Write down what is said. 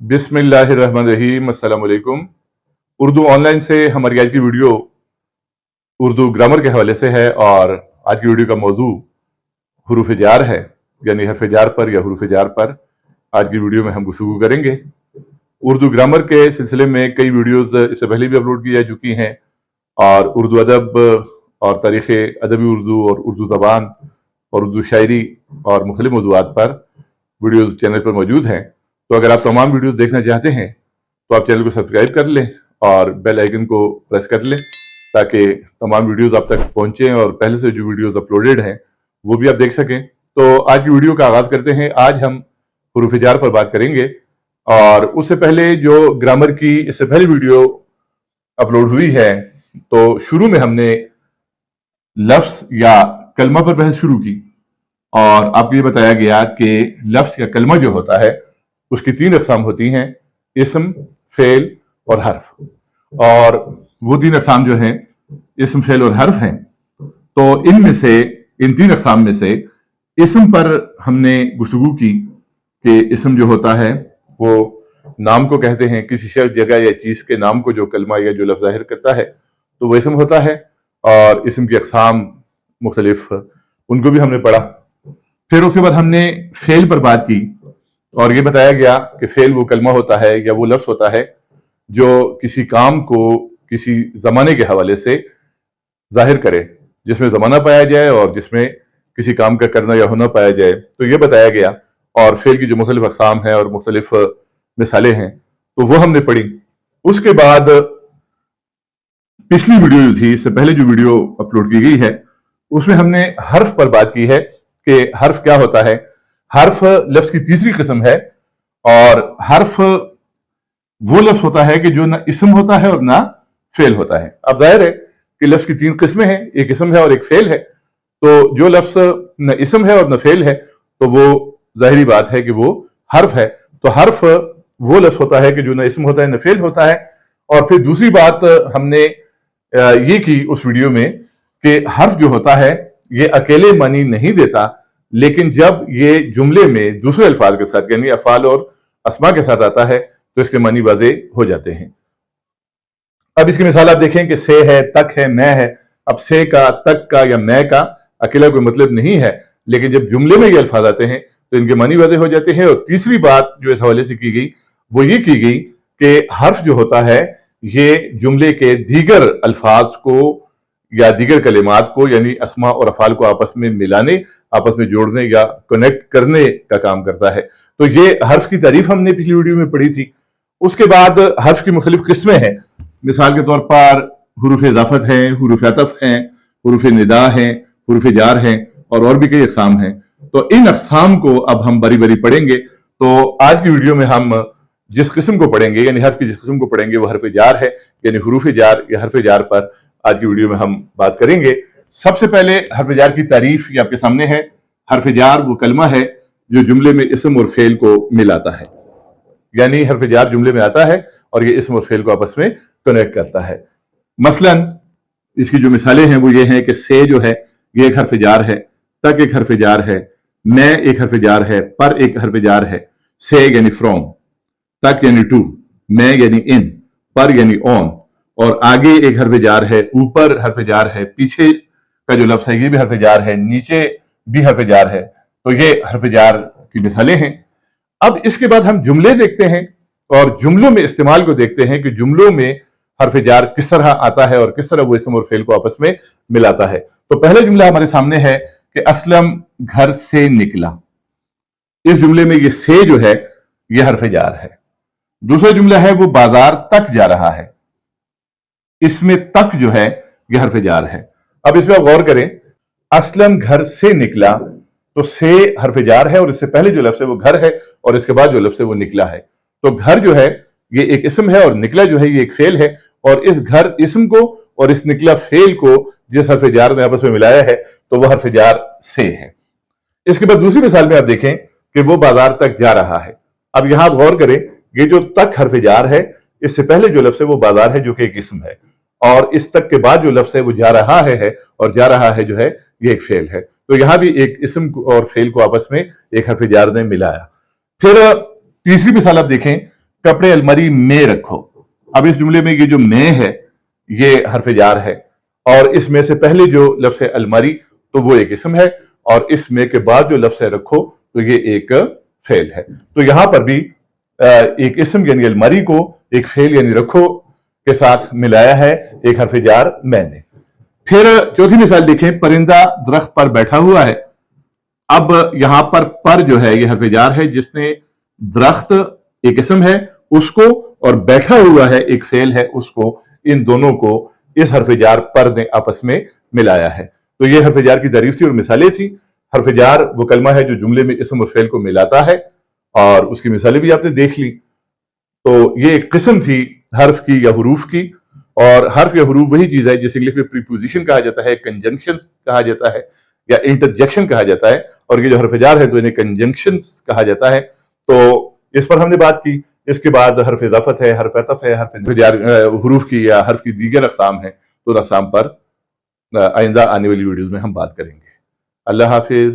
बिस्मिल्लाहिर्रहमानिर्रहीम। अस्सलाम वालेकुम। उर्दू ऑनलाइन से हमारी आज की वीडियो उर्दू ग्रामर के हवाले से है और आज की वीडियो का मौजू हुरूफ जार है, यानी हरफ जार पर या हुरूफ जार पर आज की वीडियो में हम गुफ्तगू करेंगे। उर्दू ग्रामर के सिलसिले में कई वीडियोस इससे पहले भी अपलोड की जा चुकी हैं और उर्दू अदब और तारीख़ अदबी उर्दू और उर्दू ज़बान और उर्दू शायरी और मुख्तलिफ मौज़ूआत पर वीडियोस चैनल पर मौजूद हैं। तो अगर आप तमाम वीडियोस देखना चाहते हैं तो आप चैनल को सब्सक्राइब कर लें और बेल आइकन को प्रेस कर लें ताकि तमाम वीडियोस आप तक पहुंचें और पहले से जो वीडियोस अपलोडेड हैं वो भी आप देख सकें। तो आज की वीडियो का आगाज़ करते हैं। आज हम हुरूफ जार पर बात करेंगे और उससे पहले जो ग्रामर की इससे पहली वीडियो अपलोड हुई है तो शुरू में हमने लफ्ज़ या कलमा पर बहस शुरू की और आपको ये बताया गया कि लफ्ज़ या कलमा जो होता है उसकी तीन अक़साम होती हैं, इस्म, फ़ेल और हर्फ। और वो तीन अक़साम जो हैं इस्म, फ़ेल और हर्फ हैं। तो इनमें से इन तीन अक़साम में से इस्म पर हमने गुफ्तगू की कि इस्म जो होता है वो नाम को कहते हैं, किसी शख्स, जगह या चीज़ के नाम को जो कलमा या जो लफ्ज़ ज़ाहिर करता है तो वो इस्म होता है। और इस्म की अक़साम मुख्तलिफ उनको भी हमने पढ़ा। फिर उसके बाद हमने फ़ेल पर बात की और ये बताया गया कि फ़ेल वो कलमा होता है या वो लफ्ज़ होता है जो किसी काम को किसी ज़माने के हवाले से ज़ाहिर करे, जिसमें ज़माना पाया जाए और जिसमें किसी काम का करना या होना पाया जाए। तो ये बताया गया और फ़ेल की जो मुख्तलिफ अक़साम हैं और मुख्तलिफ मिसालें हैं तो वो हमने पढ़ी। उसके बाद पिछली वीडियो जो थी, इससे पहले जो वीडियो अपलोड की गई है उसमें हमने हर्फ पर बात की है कि हर्फ क्या होता है। हर्फ लफ्ज़ की तीसरी किस्म है और हर्फ वो लफ्ज़ होता है कि जो ना इस्म होता है और ना फ़ेल होता है। अब जाहिर है कि लफ्ज़ की तीन किस्में हैं, एक इस्म है और एक फ़ेल है। तो जो लफ्ज़ न इस्म है और न फ़ेल है तो वो ज़ाहिरी बात है कि वो हर्फ है। तो हर्फ वो लफ्ज़ होता है कि जो न इस्म होता है न फ़ेल होता है। और फिर दूसरी बात हमने ये की उस वीडियो में कि हर्फ जो होता है ये अकेले मानी नहीं देता, लेकिन जब ये जुमले में दूसरे अल्फाज के साथ यानी अफ़ाल और अस्मा के साथ आता है तो इसके मानी वाज़े हो जाते हैं। अब इसकी मिसाल आप देखें कि से है, तक है, मैं है। अब से का, तक का या मैं का अकेला कोई मतलब नहीं है, लेकिन जब जुमले में ये अल्फाज आते हैं तो इनके मानी वाज़े हो जाते हैं। और तीसरी बात जो इस हवाले से की गई वो ये की गई कि हर्फ जो होता है ये जुमले के दीगर अल्फाज को या दीगर कलिमात को यानी अस्मा और अफ़ाल को आपस में मिलाने, आपस में जोड़ने या कनेक्ट करने का काम करता है। तो ये हर्फ की तारीफ हमने पिछली वीडियो में पढ़ी थी। उसके बाद हर्फ की मुख्तलिफ किस्में हैं। मिसाल के तौर पर हुरूफ इज़ाफ़त हैं, हुरूफ अतफ़ हैं, हुरूफ निदा हैं, हुरूफ जार हैं और भी कई अक़साम हैं। तो इन अक़साम को अब हम बारी बारी पढ़ेंगे। तो आज की वीडियो में हम जिस किस्म को पढ़ेंगे यानी हर्फ की जिस किस्म को पढ़ेंगे वो हर्फ जार है, यानी हुरूफ जार या हर्फ जार पर आज की वीडियो में हम बात करेंगे। सबसे पहले हर्फ जार की तारीफ ये आपके सामने है। हर्फ जार वो कलमा है जो जुमले में इस्म और फ़ेल को मिलाता है, यानी हर्फ जार जुमले में आता है और ये इस्म और फ़ेल को आपस में कनेक्ट करता है। मसलन इसकी जो मिसालें हैं वो ये हैं कि से जो है ये एक हर्फ जार है, तक एक हर्फ जार है, मैं एक हर्फ जार है, पर एक हर्फ जार है। से यानी फ्रॉम, तक यानी टू, मैं यानी इन, पर यानी ऑन। और आगे एक हर्फ जार है, ऊपर हर्फ जार है, पीछे का जो लफ्ज़ है ये भी हर्फ जार है, नीचे भी हर्फ जार है। तो ये हर्फ जार की मिसालें हैं। अब इसके बाद हम जुमले देखते हैं और जुमलों में इस्तेमाल को देखते हैं कि जुमलों में हर्फ जार किस तरह आता है और किस तरह वो इस्म और फ़ेल को आपस में मिलाता है। तो पहला जुमला हमारे सामने है कि असलम घर से निकला। इस जुमले में ये से जो है ये हर्फ जार है। दूसरा जुमला है वो बाजार तक जा रहा है। इसमें तक जो है ये हर्फ जार है। अब इसमें आप गौर करें, असलम घर से निकला तो से हर्फ जार है और इससे पहले जो लफ्ज़ है वो घर है और इसके बाद जो लफ्ज़ है वो निकला है। तो घर जो है ये एक इस्म है और निकला जो है ये एक फ़ेल है। और इस घर इस्म को और इस निकला फ़ेल को जिस हर्फ जार ने आपस में मिलाया है तो वह हर्फ जार से है। इसके बाद दूसरी मिसाल में आप देखें कि वो बाजार तक जा रहा है। अब यहां आप गौर करें, ये जो तक हर्फ जार है इससे पहले जो लफ्ज़ है वो बाजार है जो कि एक इस्म है और इस तक के बाद जो लफ्ज़ है वो जा रहा है और जा रहा है जो है ये एक फ़ेल है। तो यहां भी एक इस्म और फ़ेल को आपस में एक हर्फ जार ने मिलाया। फिर तीसरी मिसाल आप देखें कपड़े अलमारी में रखो। अब इस जुमले में ये जो में है ये हरफ जार है, और इसमें से पहले जो लफ्ज़ है अलमारी तो वो एक इसम है, और इस में के बाद जो लफ्ज़ है रखो तो ये एक फेल है। तो यहां पर भी एक इसम यानी अलमारी को एक फेल यानी रखो के साथ मिलाया है एक हरफ जार मैंने। फिर चौथी मिसाल देखें, परिंदा दरख्त पर बैठा हुआ है। अब यहां पर जो है ये हरफ जार है, जिसने दरख्त एक इसम है उसको और बैठा हुआ है एक फेल है उसको, इन दोनों को इस हरफ जार पर ने आपस में मिलाया है। तो ये हरफ जार की तारीफ थी और मिसालें थी। हरफ जार वो कलमा है जो जुमले में इसम और फेल को मिलाता है, और उसकी मिसालें भी आपने देख ली। तो ये एक किस्म थी हर्फ की या हुरूफ की, और हर्फ या हुरूफ वही चीज है जिसे इंग्लिश में प्रीपोजिशन कहा जाता है, कंजंक्शन कहा जाता है या इंटरजेक्शन कहा जाता है, और ये जो हरफ जार है तो इन्हें कंजंक्शन कहा जाता है। तो इस पर हमने बात की। इसके बाद हरफ इजाफत है, हरफ अतफ है, हरफ जार हुरूफ की या हर्फ की दीगर अक़साम है। तो अक़साम पर आइंदा आने वाली वीडियोज़ में हम बात करेंगे। अल्लाह हाफिज़।